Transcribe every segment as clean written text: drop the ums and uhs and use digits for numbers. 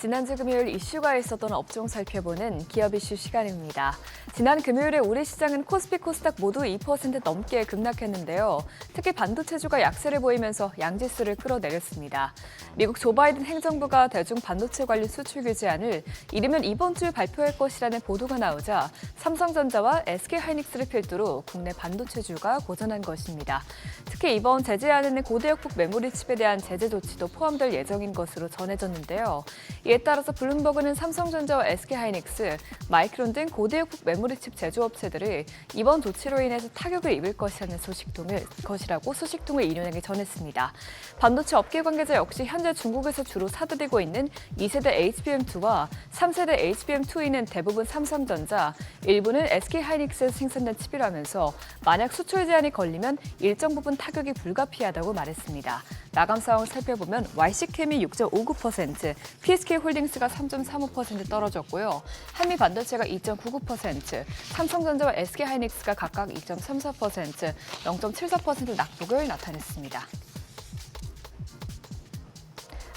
지난주 금요일 이슈가 있었던 업종 살펴보는 기업 이슈 시간입니다. 지난 금요일에 우리 시장은 코스피 코스닥 모두 2% 넘게 급락했는데요. 특히 반도체주가 약세를 보이면서 양지수를 끌어내렸습니다. 미국 조 바이든 행정부가 대중 반도체 관련 수출 규제안을 이르면 이번 주 발표할 것이라는 보도가 나오자 삼성전자와 SK하이닉스를 필두로 국내 반도체주가 고전한 것입니다. 특히 이번 제재안에는 고대역폭 메모리 칩에 대한 제재 조치도 포함될 예정인 것으로 전해졌는데요. 이에 따라서 블룸버그는 삼성전자와 SK하이닉스, 마이크론 등 고대역폭 메모리 칩 제조업체들이 이번 조치로 인해서 타격을 입을 것이라는 소식통을 인용해 전했습니다. 반도체 업계 관계자 역시 현재 중국에서 주로 사들이고 있는 2세대 HBM2와 3세대 HBM2E는 대부분 삼성전자, 일부는 SK하이닉스에서 생산된 칩이라면서 만약 수출 제한이 걸리면 일정 부분 타격이 불가피하다고 말했습니다. 마감 상황을 살펴보면 YC캠이 6.59%, PSK홀딩스가 3.35% 떨어졌고요. 한미반도체가 2.99%, 삼성전자와 SK하이닉스가 각각 2.34%, 0.74% 낙폭을 나타냈습니다.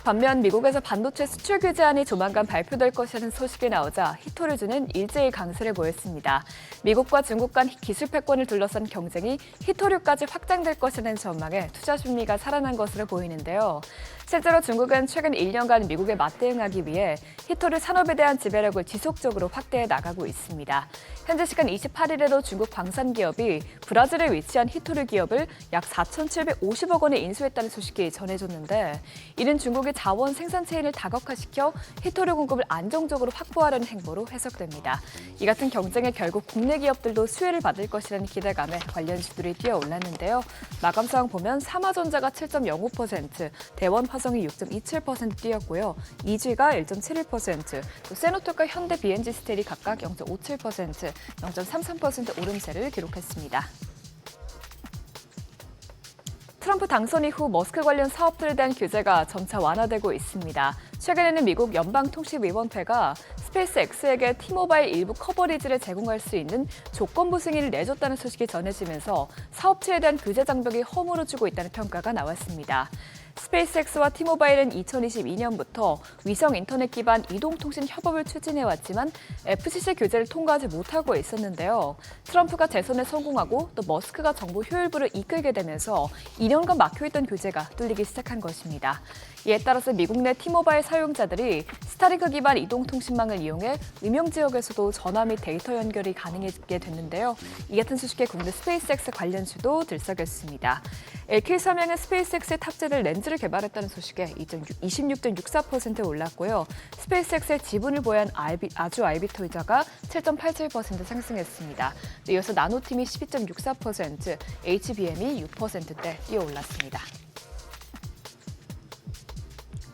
반면 미국에서 반도체 수출 규제안이 조만간 발표될 것이라는 소식이 나오자 히토류주는 일제히 강세를 보였습니다. 미국과 중국 간 기술 패권을 둘러싼 경쟁이 히토류까지 확장될 것이라는 전망에 투자 심리가 살아난 것으로 보이는데요. 실제로 중국은 최근 1년간 미국에 맞대응하기 위해 히토류 산업에 대한 지배력을 지속적으로 확대해 나가고 있습니다. 현재 시간 28일에도 중국 광산기업이 브라질에 위치한 히토류 기업을 약 4,750억 원에 인수했다는 소식이 전해졌는데, 이는 중국이 자원 생산 체인을 다각화시켜 히토류 공급을 안정적으로 확보하려는 행보로 해석됩니다. 이 같은 경쟁에 결국 국내 기업들도 수혜를 받을 것이라는 기대감에 관련 주들이 뛰어올랐는데요. 마감 상황 보면 삼화전자가 7.05%, 대원화성이 6.27% 뛰었고요. 이지가 1.71%, 또 세노토과 현대 BNG스텔이 각각 0.57%, 0.33% 오름세를 기록했습니다. 트럼프 당선 이후 머스크 관련 사업들에 대한 규제가 점차 완화되고 있습니다. 최근에는 미국 연방통신위원회가 스페이스X에게 티모바일 일부 커버리지를 제공할 수 있는 조건부 승인을 내줬다는 소식이 전해지면서 사업체에 대한 규제 장벽이 허물어지고 있다는 평가가 나왔습니다. 스페이스X와 티모바일은 2022년부터 위성 인터넷 기반 이동통신 협업을 추진해왔지만 FCC 규제를 통과하지 못하고 있었는데요. 트럼프가 재선에 성공하고 또 머스크가 정부 효율부를 이끌게 되면서 2년간 막혀있던 규제가 뚫리기 시작한 것입니다. 이에 따라서 미국 내 티모바일 사용자들이 스타링크 기반 이동통신망을 이용해 음영 지역에서도 전화 및 데이터 연결이 가능해지게 됐는데요. 이 같은 소식에 국내 스페이스X 관련주도 들썩였습니다. LK사명은 스페이스X에 탑재될 렌즈를 개발했다는 소식에 26.64% 올랐고요. 스페이스X의 지분을 보유한 아주 알비토이자가 7.87% 상승했습니다. 이어서 나노팀이 12.64%, HBM이 6%대 뛰어올랐습니다.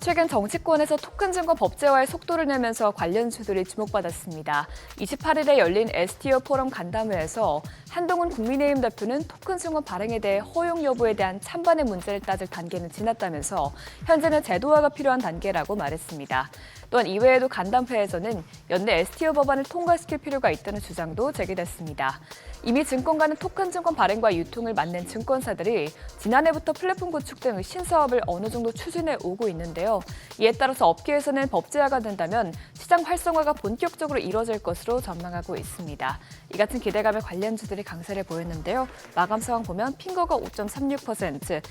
최근 정치권에서 토큰증권 법제화의 속도를 내면서 관련주들이 주목받았습니다. 28일에 열린 STO 포럼 간담회에서 한동훈 국민의힘 대표는 토큰증권 발행에 대해 허용 여부에 대한 찬반의 문제를 따질 단계는 지났다면서 현재는 제도화가 필요한 단계라고 말했습니다. 또한 이외에도 간담회에서는 연내 STO 법안을 통과시킬 필요가 있다는 주장도 제기됐습니다. 이미 증권가는 토큰증권 발행과 유통을 맡는 증권사들이 지난해부터 플랫폼 구축 등의 신사업을 어느 정도 추진해 오고 있는데요. 이에 따라서 업계에서는 법제화가 된다면 시장 활성화가 본격적으로 이뤄질 것으로 전망하고 있습니다. 이 같은 기대감에 관련주들이 강세를 보였는데요. 마감 상황 보면 핑거가 5.36%,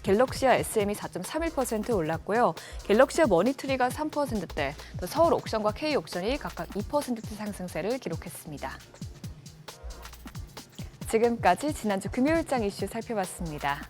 갤럭시아 SM이 4.31% 올랐고요. 갤럭시아 머니트리가 3%대, 또 서울 옥션과 K 옥션이 각각 2% 상승세를 기록했습니다. 지금까지 지난주 금요일장 이슈 살펴봤습니다.